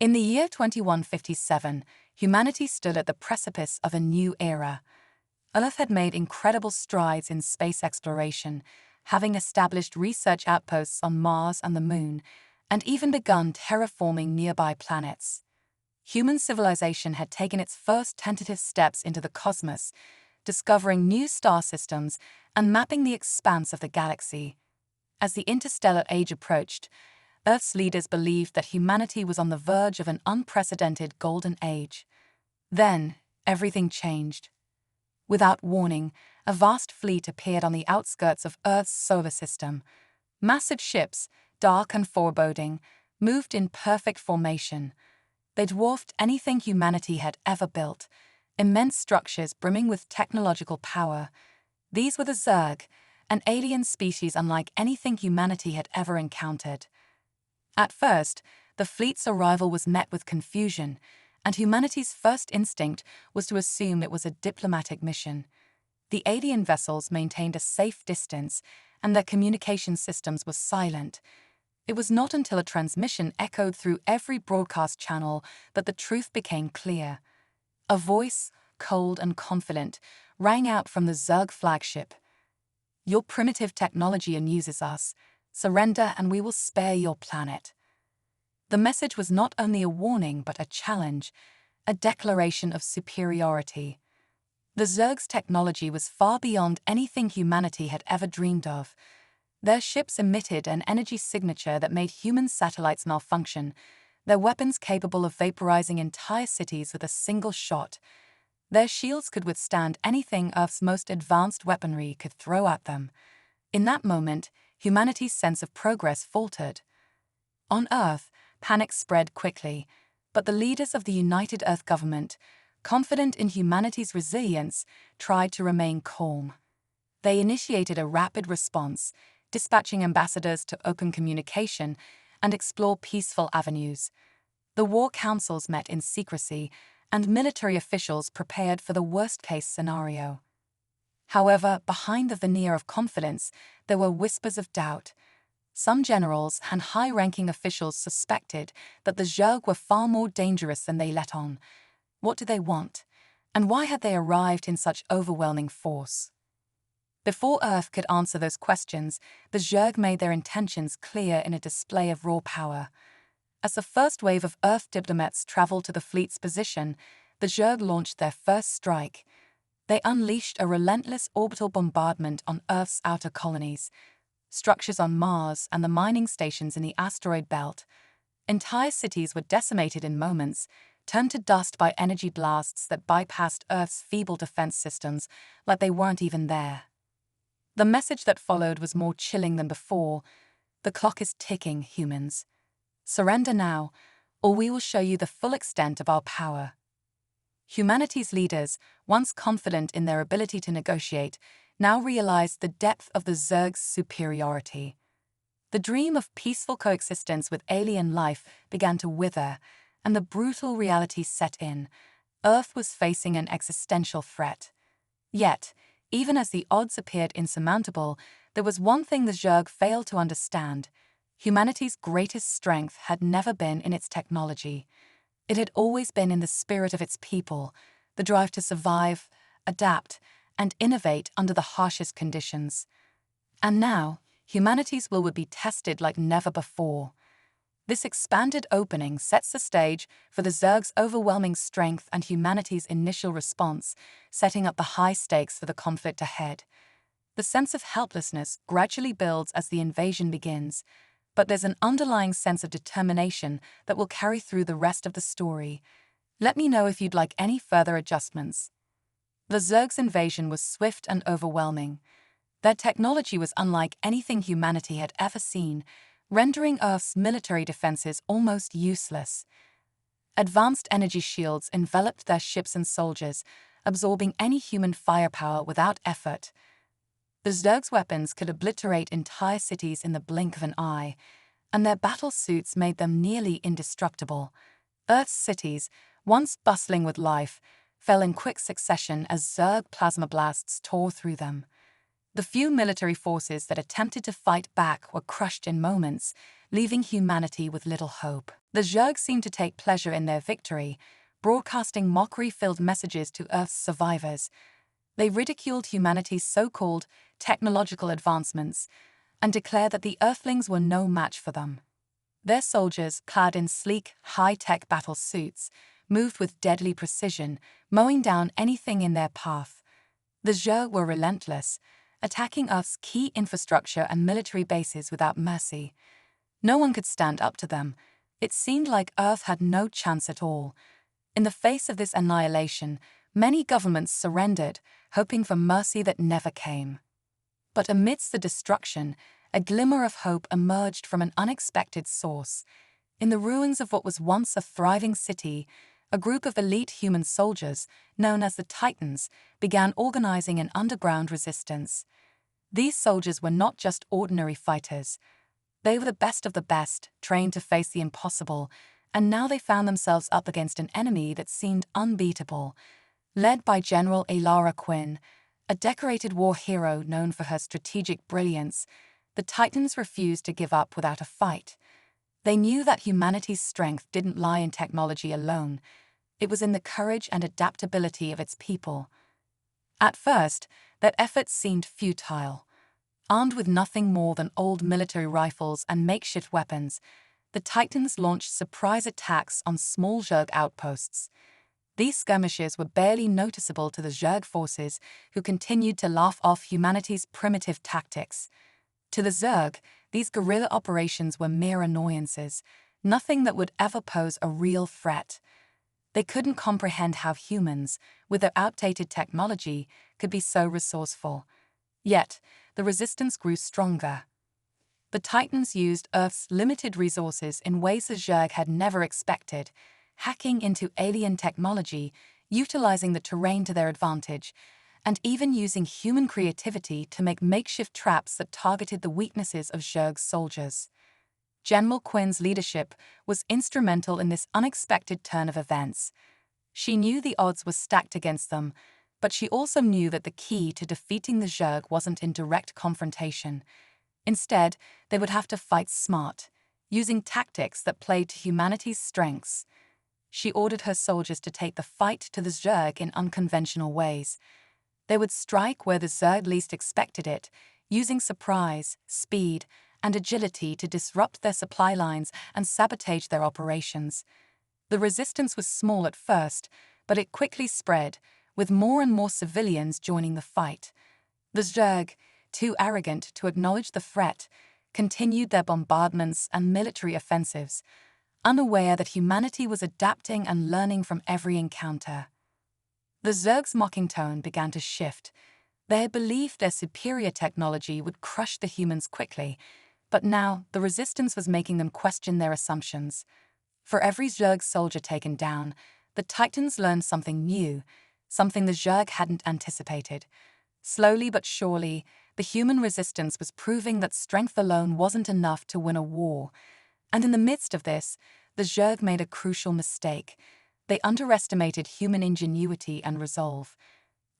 In the year 2157, humanity stood at the precipice of a new era. Earth had made incredible strides in space exploration, having established research outposts on Mars and the Moon, and even begun terraforming nearby planets. Human civilization had taken its first tentative steps into the cosmos, discovering new star systems and mapping the expanse of the galaxy. As the interstellar age approached, Earth's leaders believed that humanity was on the verge of an unprecedented golden age. Then, everything changed. Without warning, a vast fleet appeared on the outskirts of Earth's solar system. Massive ships, dark and foreboding, moved in perfect formation. They dwarfed anything humanity had ever built, immense structures brimming with technological power. These were the Zerg, an alien species unlike anything humanity had ever encountered. At first, the fleet's arrival was met with confusion, and humanity's first instinct was to assume it was a diplomatic mission. The alien vessels maintained a safe distance, and their communication systems were silent. It was not until a transmission echoed through every broadcast channel that the truth became clear. A voice, cold and confident, rang out from the Zerg flagship. "Your primitive technology amuses us. Surrender and we will spare your planet." The message was not only a warning but a challenge, a declaration of superiority. The Zerg's technology was far beyond anything humanity had ever dreamed of. Their ships emitted an energy signature that made human satellites malfunction, their weapons capable of vaporizing entire cities with a single shot. Their shields could withstand anything Earth's most advanced weaponry could throw at them. In that moment, humanity's sense of progress faltered. On Earth, panic spread quickly, but the leaders of the United Earth government, confident in humanity's resilience, tried to remain calm. They initiated a rapid response, dispatching ambassadors to open communication and explore peaceful avenues. The war councils met in secrecy, and military officials prepared for the worst-case scenario. However, behind the veneer of confidence, there were whispers of doubt. Some generals and high-ranking officials suspected that the Zerg were far more dangerous than they let on. What did they want? And why had they arrived in such overwhelming force? Before Earth could answer those questions, the Zerg made their intentions clear in a display of raw power. As the first wave of Earth diplomats traveled to the fleet's position, the Zerg launched their first strike. They unleashed a relentless orbital bombardment on Earth's outer colonies, structures on Mars and the mining stations in the asteroid belt. Entire cities were decimated in moments, turned to dust by energy blasts that bypassed Earth's feeble defense systems like they weren't even there. The message that followed was more chilling than before. "The clock is ticking, humans. Surrender now, or we will show you the full extent of our power." Humanity's leaders, once confident in their ability to negotiate, now realized the depth of the Zerg's superiority. The dream of peaceful coexistence with alien life began to wither, and the brutal reality set in. Earth was facing an existential threat. Yet, even as the odds appeared insurmountable, there was one thing the Zerg failed to understand. Humanity's greatest strength had never been in its technology. It had always been in the spirit of its people, the drive to survive, adapt, and innovate under the harshest conditions. And now, humanity's will would be tested like never before. This expanded opening sets the stage for the Zerg's overwhelming strength and humanity's initial response, setting up the high stakes for the conflict ahead. The sense of helplessness gradually builds as the invasion begins, but there's an underlying sense of determination that will carry through the rest of the story. Let me know if you'd like any further adjustments. The Zerg's invasion was swift and overwhelming. Their technology was unlike anything humanity had ever seen, rendering Earth's military defenses almost useless. Advanced energy shields enveloped their ships and soldiers, absorbing any human firepower without effort. The Zerg's weapons could obliterate entire cities in the blink of an eye, and their battle suits made them nearly indestructible. Earth's cities, once bustling with life, fell in quick succession as Zerg plasma blasts tore through them. The few military forces that attempted to fight back were crushed in moments, leaving humanity with little hope. The Zerg seemed to take pleasure in their victory, broadcasting mockery-filled messages to Earth's survivors. They ridiculed humanity's so-called technological advancements and declared that the Earthlings were no match for them. Their soldiers, clad in sleek, high-tech battle suits, moved with deadly precision, mowing down anything in their path. The Zerg were relentless, attacking Earth's key infrastructure and military bases without mercy. No one could stand up to them. It seemed like Earth had no chance at all. In the face of this annihilation, many governments surrendered, hoping for mercy that never came. But amidst the destruction, a glimmer of hope emerged from an unexpected source. In the ruins of what was once a thriving city, a group of elite human soldiers, known as the Titans, began organizing an underground resistance. These soldiers were not just ordinary fighters. They were the best of the best, trained to face the impossible, and now they found themselves up against an enemy that seemed unbeatable. Led by General Alara Quinn, a decorated war hero known for her strategic brilliance, the Titans refused to give up without a fight. They knew that humanity's strength didn't lie in technology alone. It was in the courage and adaptability of its people. At first, their efforts seemed futile. Armed with nothing more than old military rifles and makeshift weapons, the Titans launched surprise attacks on small Zerg outposts. These skirmishes were barely noticeable to the Zerg forces, who continued to laugh off humanity's primitive tactics. To the Zerg, these guerrilla operations were mere annoyances, nothing that would ever pose a real threat. They couldn't comprehend how humans, with their outdated technology, could be so resourceful. Yet, the resistance grew stronger. The Titans used Earth's limited resources in ways the Zerg had never expected, hacking into alien technology, utilizing the terrain to their advantage, and even using human creativity to make makeshift traps that targeted the weaknesses of Zerg's soldiers. General Quinn's leadership was instrumental in this unexpected turn of events. She knew the odds were stacked against them, but she also knew that the key to defeating the Zerg wasn't in direct confrontation. Instead, they would have to fight smart, using tactics that played to humanity's strengths. She ordered her soldiers to take the fight to the Zerg in unconventional ways. They would strike where the Zerg least expected it, using surprise, speed, and agility to disrupt their supply lines and sabotage their operations. The resistance was small at first, but it quickly spread, with more and more civilians joining the fight. The Zerg, too arrogant to acknowledge the threat, continued their bombardments and military offensives, unaware that humanity was adapting and learning from every encounter. The Zerg's mocking tone began to shift. They had believed their superior technology would crush the humans quickly, but now the resistance was making them question their assumptions. For every Zerg soldier taken down, the Titans learned something new, something the Zerg hadn't anticipated. Slowly but surely, the human resistance was proving that strength alone wasn't enough to win a war. And in the midst of this, the Zerg made a crucial mistake. They underestimated human ingenuity and resolve.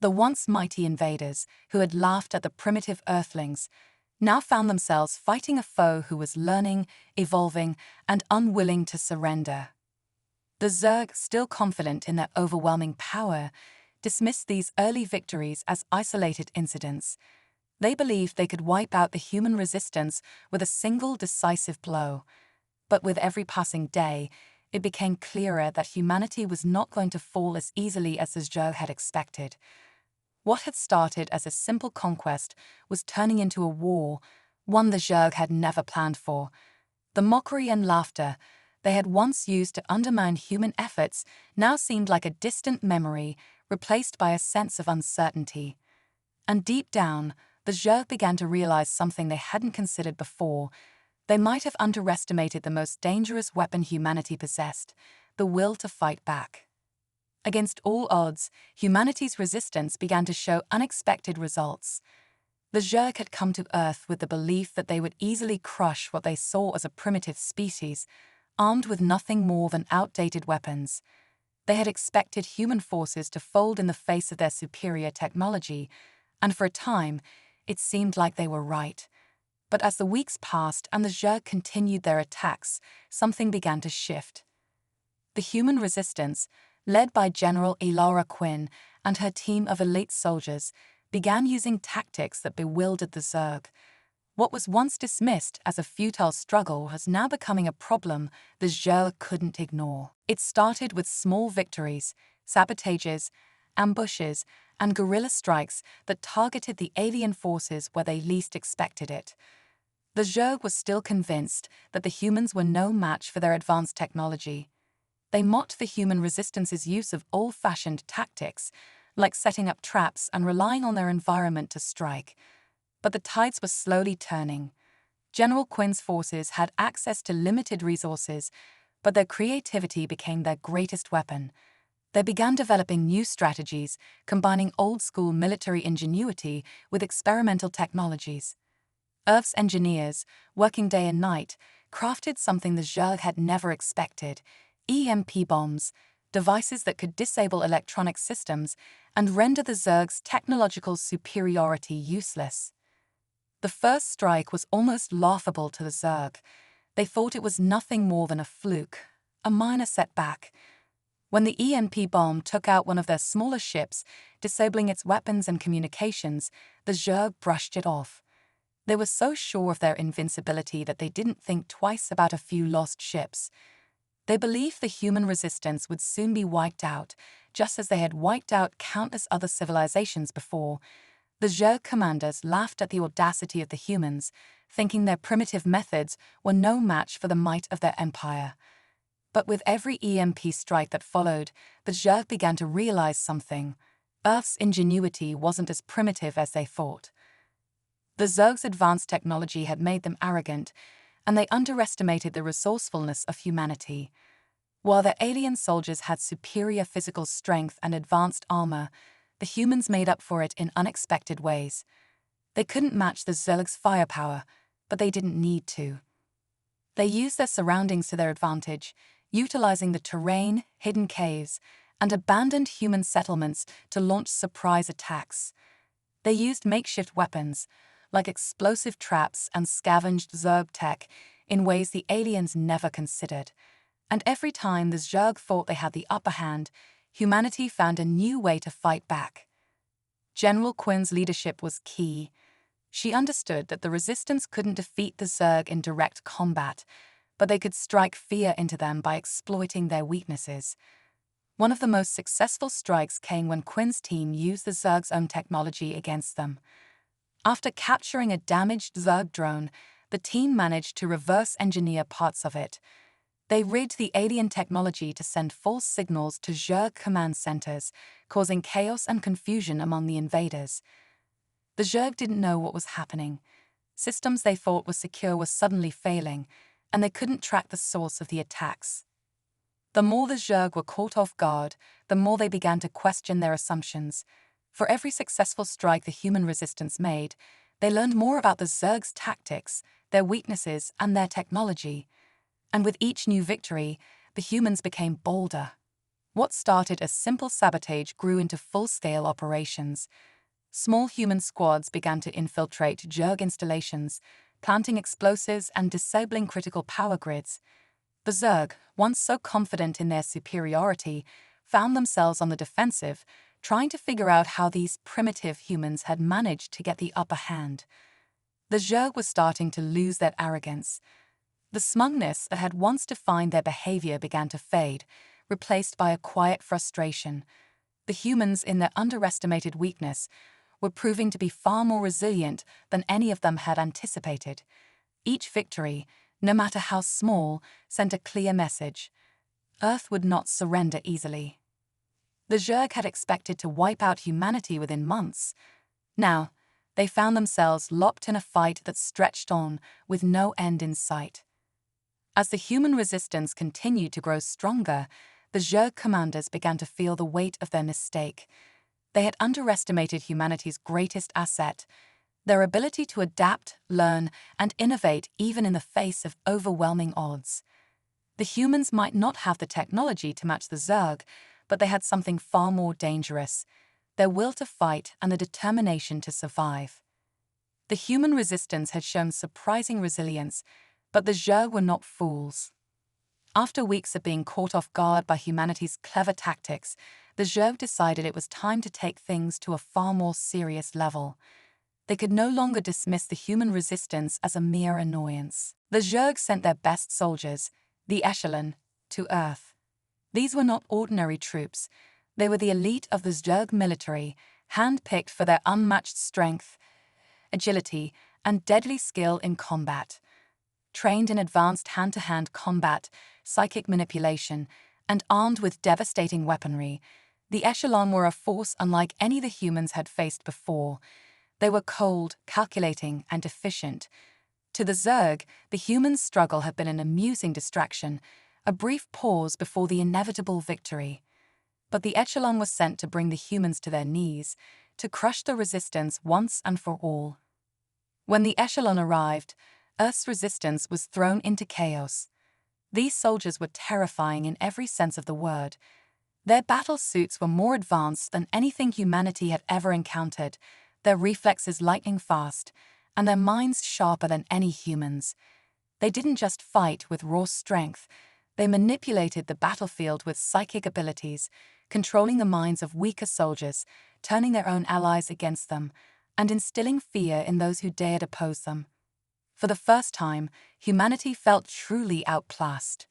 The once mighty invaders, who had laughed at the primitive Earthlings, now found themselves fighting a foe who was learning, evolving, and unwilling to surrender. The Zerg, still confident in their overwhelming power, dismissed these early victories as isolated incidents. They believed they could wipe out the human resistance with a single decisive blow. But with every passing day, it became clearer that humanity was not going to fall as easily as the Zerg had expected. What had started as a simple conquest was turning into a war, one the Zerg had never planned for. The mockery and laughter they had once used to undermine human efforts now seemed like a distant memory, replaced by a sense of uncertainty. And deep down, the Zerg began to realize something they hadn't considered before. They might have underestimated the most dangerous weapon humanity possessed, the will to fight back. Against all odds, humanity's resistance began to show unexpected results. The Zerg had come to Earth with the belief that they would easily crush what they saw as a primitive species, armed with nothing more than outdated weapons. They had expected human forces to fold in the face of their superior technology, and for a time, it seemed like they were right. But as the weeks passed and the Zerg continued their attacks, something began to shift. The human resistance, led by General Elara Quinn and her team of elite soldiers, began using tactics that bewildered the Zerg. What was once dismissed as a futile struggle was now becoming a problem the Zerg couldn't ignore. It started with small victories, sabotages, ambushes, and guerrilla strikes that targeted the alien forces where they least expected it. The Zerg was still convinced that the humans were no match for their advanced technology. They mocked the human resistance's use of old-fashioned tactics, like setting up traps and relying on their environment to strike. But the tides were slowly turning. General Quinn's forces had access to limited resources, but their creativity became their greatest weapon. They began developing new strategies, combining old-school military ingenuity with experimental technologies. Earth's engineers, working day and night, crafted something the Zerg had never expected: EMP bombs, devices that could disable electronic systems and render the Zerg's technological superiority useless. The first strike was almost laughable to the Zerg. They thought it was nothing more than a fluke, a minor setback. When the EMP bomb took out one of their smaller ships, disabling its weapons and communications, the Zerg brushed it off. They were so sure of their invincibility that they didn't think twice about a few lost ships. They believed the human resistance would soon be wiped out, just as they had wiped out countless other civilizations before. The Zerg commanders laughed at the audacity of the humans, thinking their primitive methods were no match for the might of their empire. But with every EMP strike that followed, the Zerg began to realize something. Earth's ingenuity wasn't as primitive as they thought. The Zerg's advanced technology had made them arrogant, and they underestimated the resourcefulness of humanity. While the alien soldiers had superior physical strength and advanced armor, the humans made up for it in unexpected ways. They couldn't match the Zerg's firepower, but they didn't need to. They used their surroundings to their advantage, utilizing the terrain, hidden caves, and abandoned human settlements to launch surprise attacks. They used makeshift weapons, like explosive traps and scavenged Zerg tech, in ways the aliens never considered. And every time the Zerg thought they had the upper hand, humanity found a new way to fight back. General Quinn's leadership was key. She understood that the resistance couldn't defeat the Zerg in direct combat, but they could strike fear into them by exploiting their weaknesses. One of the most successful strikes came when Quinn's team used the Zerg's own technology against them. After capturing a damaged Zerg drone, the team managed to reverse engineer parts of it. They rigged the alien technology to send false signals to Zerg command centers, causing chaos and confusion among the invaders. The Zerg didn't know what was happening. Systems they thought were secure were suddenly failing, and they couldn't track the source of the attacks. The more the Zerg were caught off guard, the more they began to question their assumptions. For every successful strike the human resistance made, they learned more about the Zerg's tactics, their weaknesses, and their technology. And with each new victory, the humans became bolder. What started as simple sabotage grew into full-scale operations. Small human squads began to infiltrate Zerg installations, planting explosives and disabling critical power grids. The Zerg, once so confident in their superiority, found themselves on the defensive, trying to figure out how these primitive humans had managed to get the upper hand. The Zerg were starting to lose their arrogance. The smugness that had once defined their behavior began to fade, replaced by a quiet frustration. The humans, in their underestimated weakness, were proving to be far more resilient than any of them had anticipated. Each victory, no matter how small, sent a clear message. Earth would not surrender easily. The Zerg had expected to wipe out humanity within months. Now, they found themselves locked in a fight that stretched on, with no end in sight. As the human resistance continued to grow stronger, the Zerg commanders began to feel the weight of their mistake. They had underestimated humanity's greatest asset: their ability to adapt, learn, and innovate even in the face of overwhelming odds. The humans might not have the technology to match the Zerg, but they had something far more dangerous: their will to fight and the determination to survive. The human resistance had shown surprising resilience, but the Zerg were not fools. After weeks of being caught off guard by humanity's clever tactics, the Zerg decided it was time to take things to a far more serious level. They could no longer dismiss the human resistance as a mere annoyance. The Zerg sent their best soldiers, the Echelon, to Earth. These were not ordinary troops. They were the elite of the Zerg military, hand-picked for their unmatched strength, agility, and deadly skill in combat. Trained in advanced hand-to-hand combat, psychic manipulation, and armed with devastating weaponry, the Echelon were a force unlike any the humans had faced before. They were cold, calculating, and efficient. To the Zerg, the humans' struggle had been an amusing distraction, a brief pause before the inevitable victory. But the Echelon was sent to bring the humans to their knees, to crush the resistance once and for all. When the Echelon arrived, Earth's resistance was thrown into chaos. These soldiers were terrifying in every sense of the word. Their battle suits were more advanced than anything humanity had ever encountered, their reflexes lightning fast, and their minds sharper than any humans. They didn't just fight with raw strength, they manipulated the battlefield with psychic abilities, controlling the minds of weaker soldiers, turning their own allies against them, and instilling fear in those who dared oppose them. For the first time, humanity felt truly outclassed.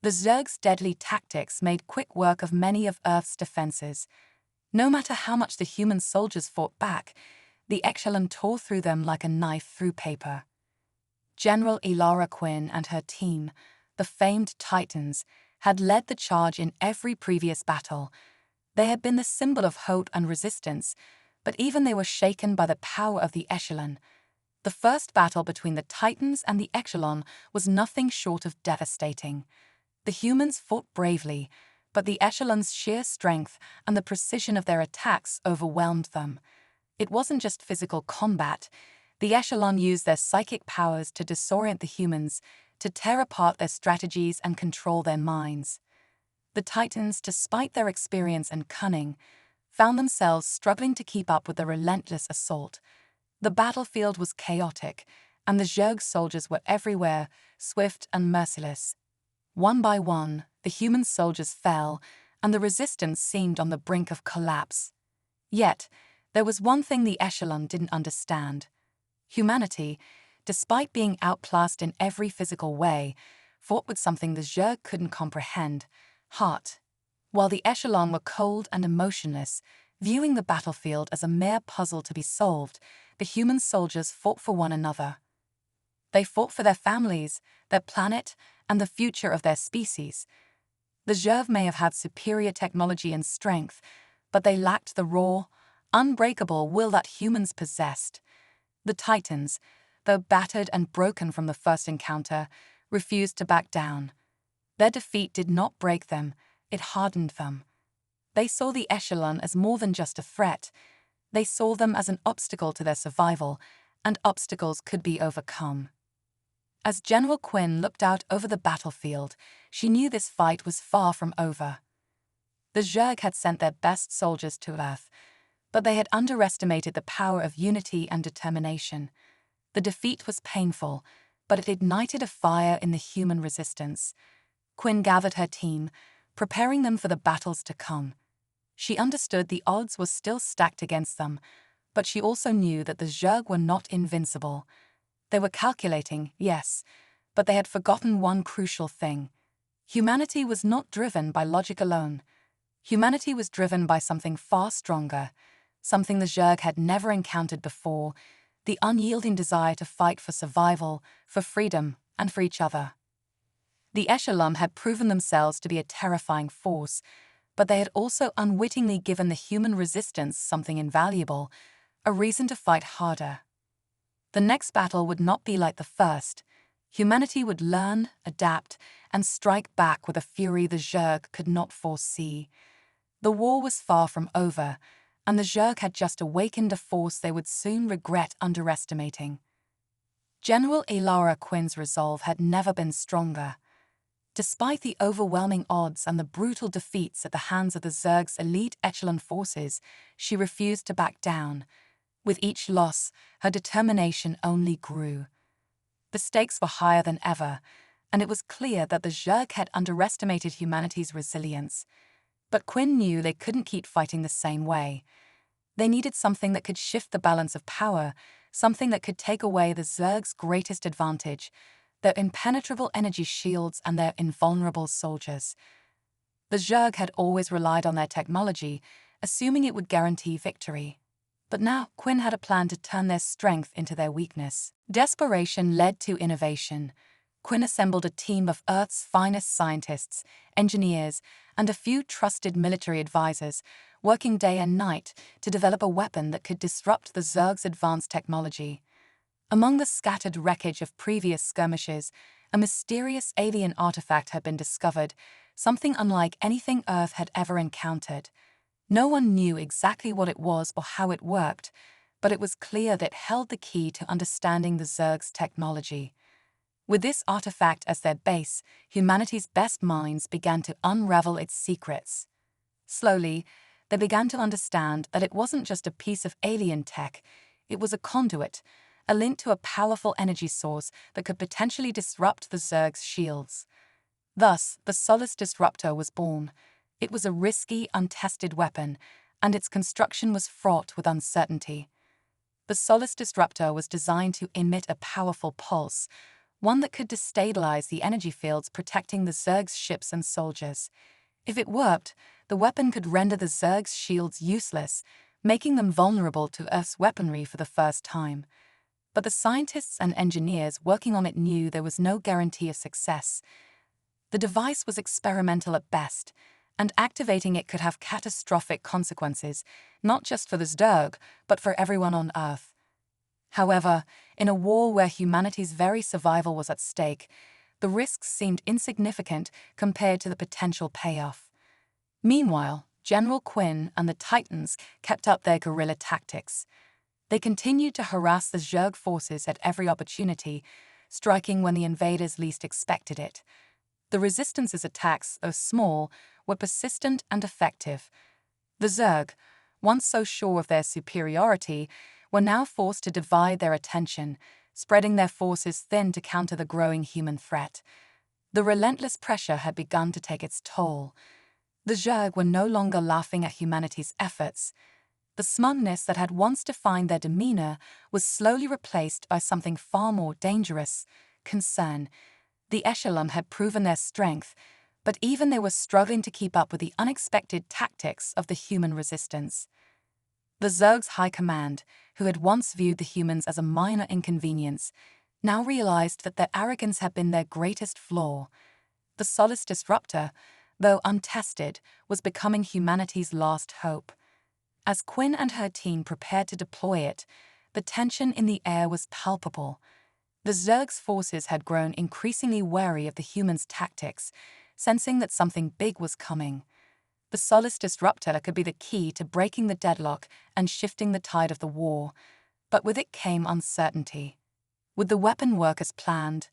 The Zerg's deadly tactics made quick work of many of Earth's defenses. No matter how much the human soldiers fought back, the Echelon tore through them like a knife through paper. General Elara Quinn and her team, the famed Titans, had led the charge in every previous battle. They had been the symbol of hope and resistance, but even they were shaken by the power of the Echelon. The first battle between the Titans and the Echelon was nothing short of devastating. The humans fought bravely, but the Echelon's sheer strength and the precision of their attacks overwhelmed them. It wasn't just physical combat. The Echelon used their psychic powers to disorient the humans, to tear apart their strategies and control their minds. The Titans, despite their experience and cunning, found themselves struggling to keep up with the relentless assault. The battlefield was chaotic, and the Zerg soldiers were everywhere, swift and merciless. One by one, the human soldiers fell, and the resistance seemed on the brink of collapse. Yet, there was one thing the Echelon didn't understand. Humanity, despite being outclassed in every physical way, fought with something the Zerg couldn't comprehend: heart. While the Echelon were cold and emotionless, viewing the battlefield as a mere puzzle to be solved, the human soldiers fought for one another. They fought for their families, their planet, and the future of their species. The Zerg may have had superior technology and strength, but they lacked the raw, unbreakable will that humans possessed. The Titans, though battered and broken from the first encounter, refused to back down. Their defeat did not break them, it hardened them. They saw the Echelon as more than just a threat. They saw them as an obstacle to their survival, and obstacles could be overcome. As General Quinn looked out over the battlefield, she knew this fight was far from over. The Zerg had sent their best soldiers to Earth, but they had underestimated the power of unity and determination. The defeat was painful, but it ignited a fire in the human resistance. Quinn gathered her team, preparing them for the battles to come. She understood the odds were still stacked against them, but she also knew that the Zerg were not invincible. They were calculating, yes, but they had forgotten one crucial thing. Humanity was not driven by logic alone. Humanity was driven by something far stronger, something the Zerg had never encountered before: the unyielding desire to fight for survival, for freedom, and for each other. The Echelon had proven themselves to be a terrifying force, but they had also unwittingly given the human resistance something invaluable: a reason to fight harder. The next battle would not be like the first. Humanity would learn, adapt, and strike back with a fury the Zerg could not foresee. The war was far from over, and the Zerg had just awakened a force they would soon regret underestimating. General Elara Quinn's resolve had never been stronger. Despite the overwhelming odds and the brutal defeats at the hands of the Zerg's elite Echelon forces, she refused to back down. With each loss, her determination only grew. The stakes were higher than ever, and it was clear that the Zerg had underestimated humanity's resilience. But Quinn knew they couldn't keep fighting the same way. They needed something that could shift the balance of power, something that could take away the Zerg's greatest advantage, their impenetrable energy shields and their invulnerable soldiers. The Zerg had always relied on their technology, assuming it would guarantee victory. But now Quinn had a plan to turn their strength into their weakness. Desperation led to innovation. Quinn assembled a team of Earth's finest scientists, engineers, and a few trusted military advisors, working day and night to develop a weapon that could disrupt the Zerg's advanced technology. Among the scattered wreckage of previous skirmishes, a mysterious alien artifact had been discovered, something unlike anything Earth had ever encountered. No one knew exactly what it was or how it worked, but it was clear that it held the key to understanding the Zerg's technology. With this artifact as their base, humanity's best minds began to unravel its secrets. Slowly, they began to understand that it wasn't just a piece of alien tech, it was a conduit, a link to a powerful energy source that could potentially disrupt the Zerg's shields. Thus, the Solace Disruptor was born. It was a risky, untested weapon, and its construction was fraught with uncertainty. The Solace Disruptor was designed to emit a powerful pulse, one that could destabilize the energy fields protecting the Zerg's ships and soldiers. If it worked, the weapon could render the Zerg's shields useless, making them vulnerable to Earth's weaponry for the first time. But the scientists and engineers working on it knew there was no guarantee of success. The device was experimental at best, and activating it could have catastrophic consequences, not just for the Zerg, but for everyone on Earth. However, in a war where humanity's very survival was at stake, the risks seemed insignificant compared to the potential payoff. Meanwhile, General Quinn and the Titans kept up their guerrilla tactics. They continued to harass the Zerg forces at every opportunity, striking when the invaders least expected it. The Resistance's attacks, though small, were persistent and effective. The Zerg, once so sure of their superiority, were now forced to divide their attention, spreading their forces thin to counter the growing human threat. The relentless pressure had begun to take its toll. The Zerg were no longer laughing at humanity's efforts. The smugness that had once defined their demeanor was slowly replaced by something far more dangerous: concern. The Echelon had proven their strength, but even they were struggling to keep up with the unexpected tactics of the human resistance. The Zerg's high command, who had once viewed the humans as a minor inconvenience, now realized that their arrogance had been their greatest flaw. The Solace Disruptor, though untested, was becoming humanity's last hope. As Quinn and her team prepared to deploy it, the tension in the air was palpable. The Zerg's forces had grown increasingly wary of the humans' tactics, sensing that something big was coming. The Solace Disruptor could be the key to breaking the deadlock and shifting the tide of the war, but with it came uncertainty. Would the weapon work as planned?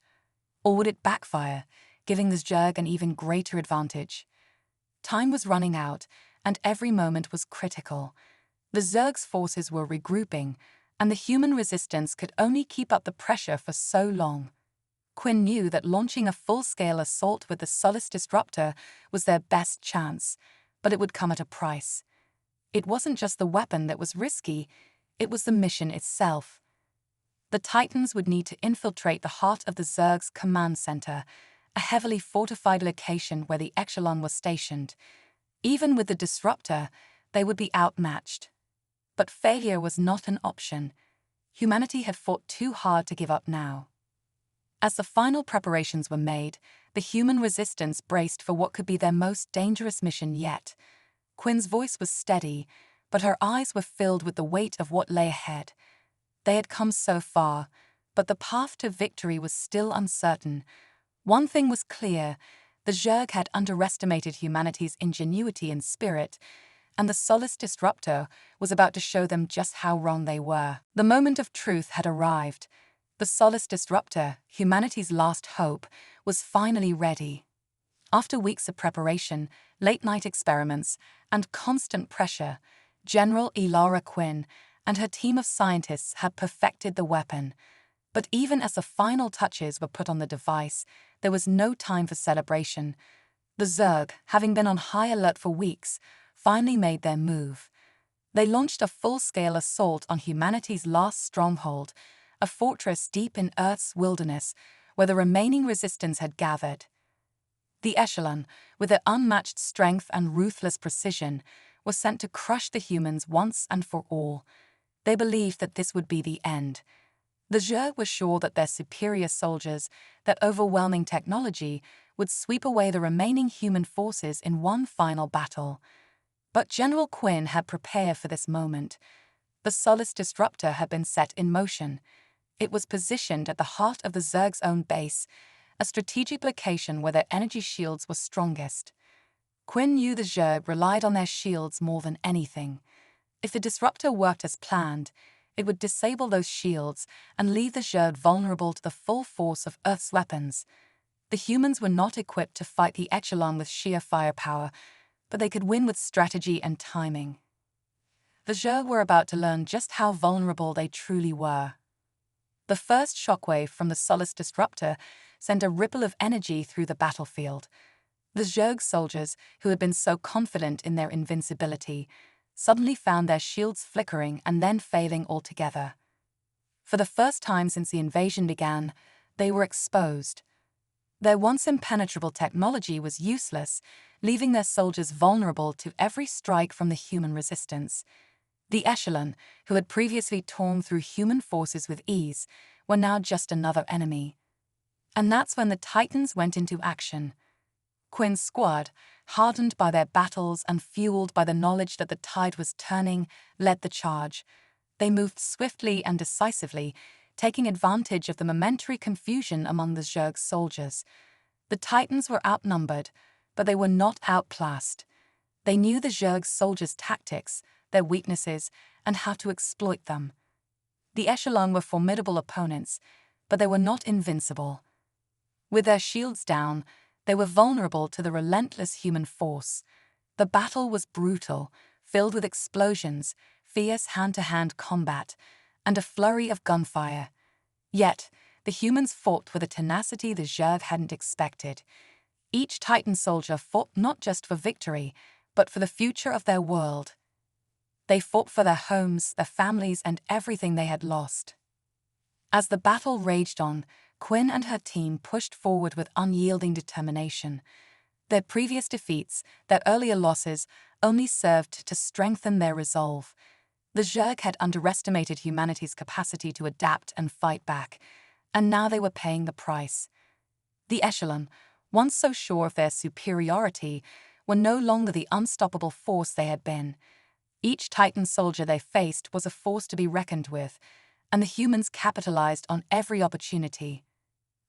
Or would it backfire, giving the Zerg an even greater advantage? Time was running out, and every moment was critical. The Zerg's forces were regrouping, and the human resistance could only keep up the pressure for so long. Quinn knew that launching a full-scale assault with the Solace Disruptor was their best chance, but it would come at a price. It wasn't just the weapon that was risky, it was the mission itself. The Titans would need to infiltrate the heart of the Zerg's command center, a heavily fortified location where the Echelon was stationed. Even with the Disruptor, they would be outmatched. But failure was not an option. Humanity had fought too hard to give up now. As the final preparations were made, the human resistance braced for what could be their most dangerous mission yet. Quinn's voice was steady, but her eyes were filled with the weight of what lay ahead. They had come so far, but the path to victory was still uncertain. One thing was clear: the Zerg had underestimated humanity's ingenuity and spirit, and the Solace Disruptor was about to show them just how wrong they were. The moment of truth had arrived. The Solace Disruptor, humanity's last hope, was finally ready. After weeks of preparation, late-night experiments, and constant pressure, General Elara Quinn and her team of scientists had perfected the weapon. But even as the final touches were put on the device, there was no time for celebration. The Zerg, having been on high alert for weeks, finally made their move. They launched a full-scale assault on humanity's last stronghold, a fortress deep in Earth's wilderness, where the remaining resistance had gathered. The Echelon, with their unmatched strength and ruthless precision, was sent to crush the humans once and for all. They believed that this would be the end. The Zerg were sure that their superior soldiers, their overwhelming technology, would sweep away the remaining human forces in one final battle. But General Quinn had prepared for this moment. The Solace Disruptor had been set in motion. It was positioned at the heart of the Zerg's own base, a strategic location where their energy shields were strongest. Quinn knew the Zerg relied on their shields more than anything. If the disruptor worked as planned, it would disable those shields and leave the Zerg vulnerable to the full force of Earth's weapons. The humans were not equipped to fight the Echelon with sheer firepower, but they could win with strategy and timing. The Zerg were about to learn just how vulnerable they truly were. The first shockwave from the Solace Disruptor sent a ripple of energy through the battlefield. The Zerg soldiers, who had been so confident in their invincibility, suddenly found their shields flickering and then failing altogether. For the first time since the invasion began, they were exposed. Their once impenetrable technology was useless, leaving their soldiers vulnerable to every strike from the human resistance. The Echelon, who had previously torn through human forces with ease, were now just another enemy. And that's when the Titans went into action. Quinn's squad, hardened by their battles and fueled by the knowledge that the tide was turning, led the charge. They moved swiftly and decisively, taking advantage of the momentary confusion among the Zerg soldiers. The Titans were outnumbered, but they were not outclassed. They knew the Zerg soldiers' tactics, their weaknesses, and how to exploit them. The Echelon were formidable opponents, but they were not invincible. With their shields down, they were vulnerable to the relentless human force. The battle was brutal, filled with explosions, fierce hand-to-hand combat, and a flurry of gunfire. Yet, the humans fought with a tenacity the Zerg hadn't expected. Each Titan soldier fought not just for victory, but for the future of their world. They fought for their homes, their families, and everything they had lost. As the battle raged on, Quinn and her team pushed forward with unyielding determination. Their previous defeats, their earlier losses, only served to strengthen their resolve. The Zerg had underestimated humanity's capacity to adapt and fight back, and now they were paying the price. The Echelon, once so sure of their superiority, were no longer the unstoppable force they had been. Each Titan soldier they faced was a force to be reckoned with, and the humans capitalized on every opportunity.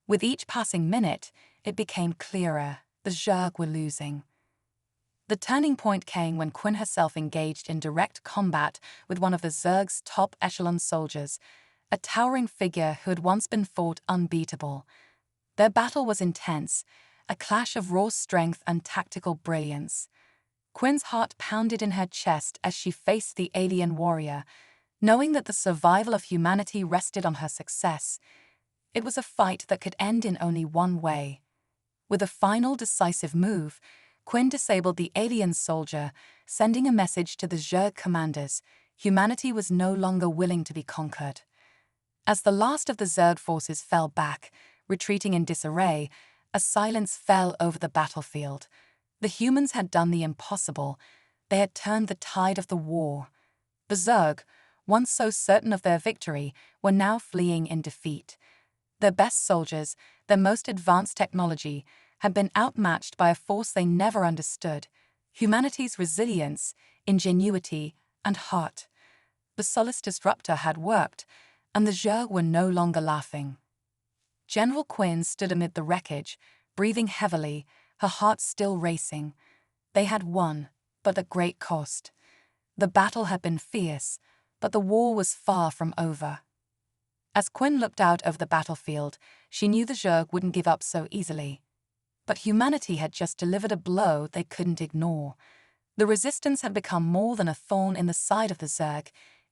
With each passing minute, it became clearer: the Zerg were losing. The turning point came when Quinn herself engaged in direct combat with one of the Zerg's top echelon soldiers, a towering figure who had once been thought unbeatable. Their battle was intense, a clash of raw strength and tactical brilliance. Quinn's heart pounded in her chest as she faced the alien warrior, knowing that the survival of humanity rested on her success. It was a fight that could end in only one way. With a final decisive move, Quinn disabled the alien soldier, sending a message to the Zerg commanders: humanity was no longer willing to be conquered. As the last of the Zerg forces fell back, retreating in disarray, a silence fell over the battlefield. The humans had done the impossible. They had turned the tide of the war. The Zerg, once so certain of their victory, were now fleeing in defeat. Their best soldiers, their most advanced technology, had been outmatched by a force they never understood: humanity's resilience, ingenuity, and heart. The Solace Disruptor had worked, and the Zerg were no longer laughing. General Quinn stood amid the wreckage, breathing heavily, her heart still racing. They had won, but at great cost. The battle had been fierce, but the war was far from over. As Quinn looked out over the battlefield, she knew the Zerg wouldn't give up so easily. But humanity had just delivered a blow they couldn't ignore. The resistance had become more than a thorn in the side of the Zerg.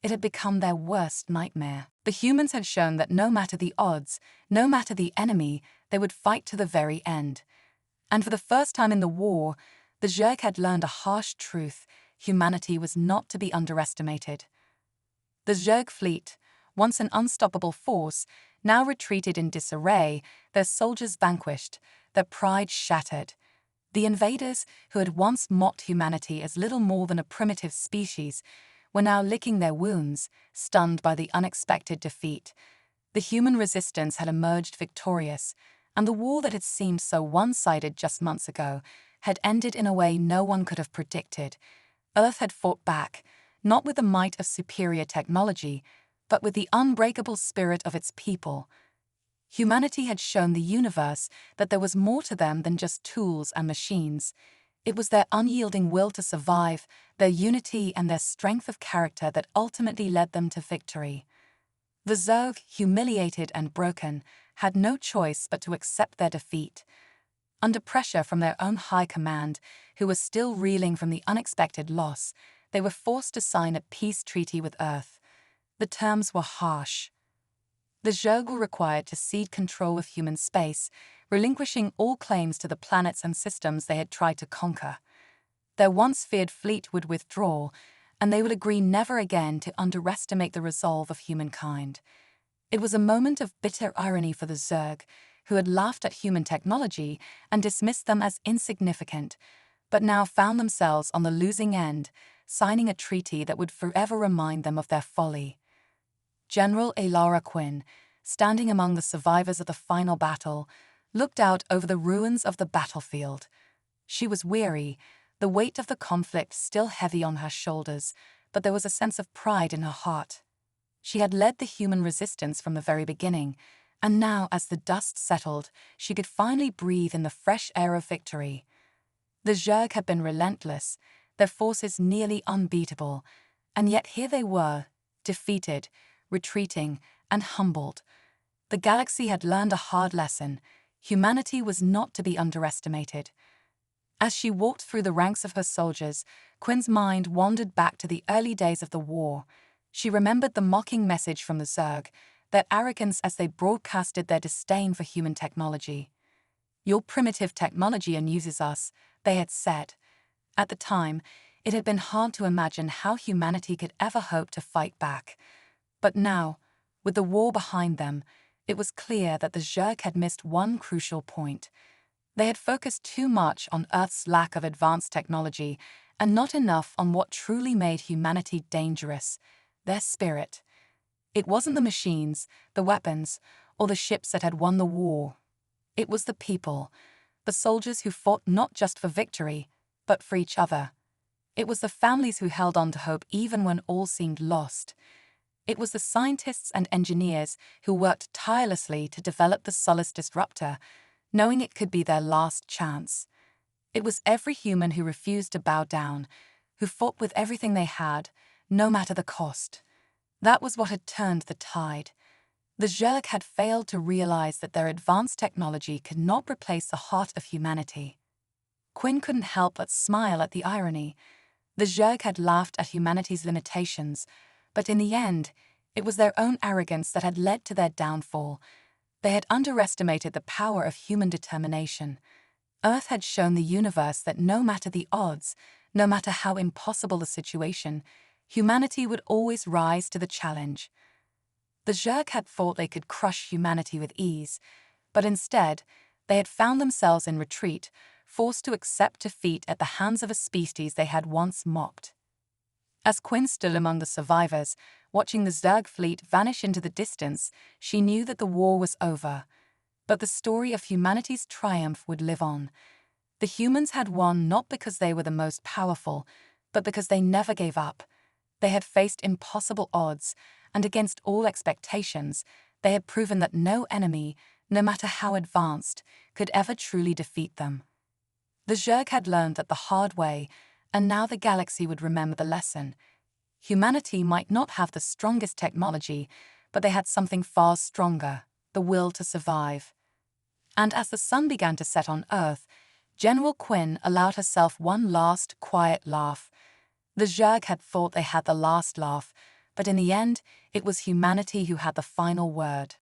it had become their worst nightmare. The humans had shown that no matter the odds, no matter the enemy, they would fight to the very end. And for the first time in the war, the Zerg had learned a harsh truth: humanity was not to be underestimated. The Zerg fleet, once an unstoppable force, now retreated in disarray, their soldiers vanquished, their pride shattered. The invaders, who had once mocked humanity as little more than a primitive species, were now licking their wounds, stunned by the unexpected defeat. The human resistance had emerged victorious, and the war that had seemed so one-sided just months ago had ended in a way no one could have predicted. Earth had fought back, not with the might of superior technology, but with the unbreakable spirit of its people. Humanity had shown the universe that there was more to them than just tools and machines. It was their unyielding will to survive, their unity and their strength of character that ultimately led them to victory. The Zerg, humiliated and broken, had no choice but to accept their defeat. Under pressure from their own high command, who was still reeling from the unexpected loss, they were forced to sign a peace treaty with Earth. The terms were harsh. The Zerg were required to cede control of human space, relinquishing all claims to the planets and systems they had tried to conquer. Their once feared fleet would withdraw, and they would agree never again to underestimate the resolve of humankind. It was a moment of bitter irony for the Zerg, who had laughed at human technology and dismissed them as insignificant, but now found themselves on the losing end, signing a treaty that would forever remind them of their folly. General Alara Quinn, standing among the survivors of the final battle, looked out over the ruins of the battlefield. She was weary, the weight of the conflict still heavy on her shoulders, but there was a sense of pride in her heart. She had led the human resistance from the very beginning, and now, as the dust settled, she could finally breathe in the fresh air of victory. The Zerg had been relentless, their forces nearly unbeatable, and yet here they were, defeated, retreating, and humbled. The galaxy had learned a hard lesson: humanity was not to be underestimated. As she walked through the ranks of her soldiers, Quinn's mind wandered back to the early days of the war. She remembered the mocking message from the Zerg, their arrogance as they broadcasted their disdain for human technology. "Your primitive technology amuses us," they had said. At the time, it had been hard to imagine how humanity could ever hope to fight back. But now, with the war behind them, it was clear that the Zerg had missed one crucial point. They had focused too much on Earth's lack of advanced technology and not enough on what truly made humanity dangerous: their spirit. It wasn't the machines, the weapons, or the ships that had won the war. It was the people, the soldiers who fought not just for victory, but for each other. It was the families who held on to hope even when all seemed lost. It was the scientists and engineers who worked tirelessly to develop the Solace Disruptor, knowing it could be their last chance. It was every human who refused to bow down, who fought with everything they had, no matter the cost. That was what had turned the tide. The Zerg had failed to realize that their advanced technology could not replace the heart of humanity. Quinn couldn't help but smile at the irony. The Zerg had laughed at humanity's limitations, but in the end, it was their own arrogance that had led to their downfall. They had underestimated the power of human determination. Earth had shown the universe that no matter the odds, no matter how impossible the situation, humanity would always rise to the challenge. The Zerg had thought they could crush humanity with ease, but instead, they had found themselves in retreat, forced to accept defeat at the hands of a species they had once mocked. As Quinn stood among the survivors, watching the Zerg fleet vanish into the distance, she knew that the war was over. But the story of humanity's triumph would live on. The humans had won not because they were the most powerful, but because they never gave up. They had faced impossible odds, and against all expectations, they had proven that no enemy, no matter how advanced, could ever truly defeat them. The Zerg had learned that the hard way, and now the galaxy would remember the lesson. Humanity might not have the strongest technology, but they had something far stronger: the will to survive. And as the sun began to set on Earth, General Quinn allowed herself one last, quiet laugh. The Zerg had thought they had the last laugh, but in the end, it was humanity who had the final word.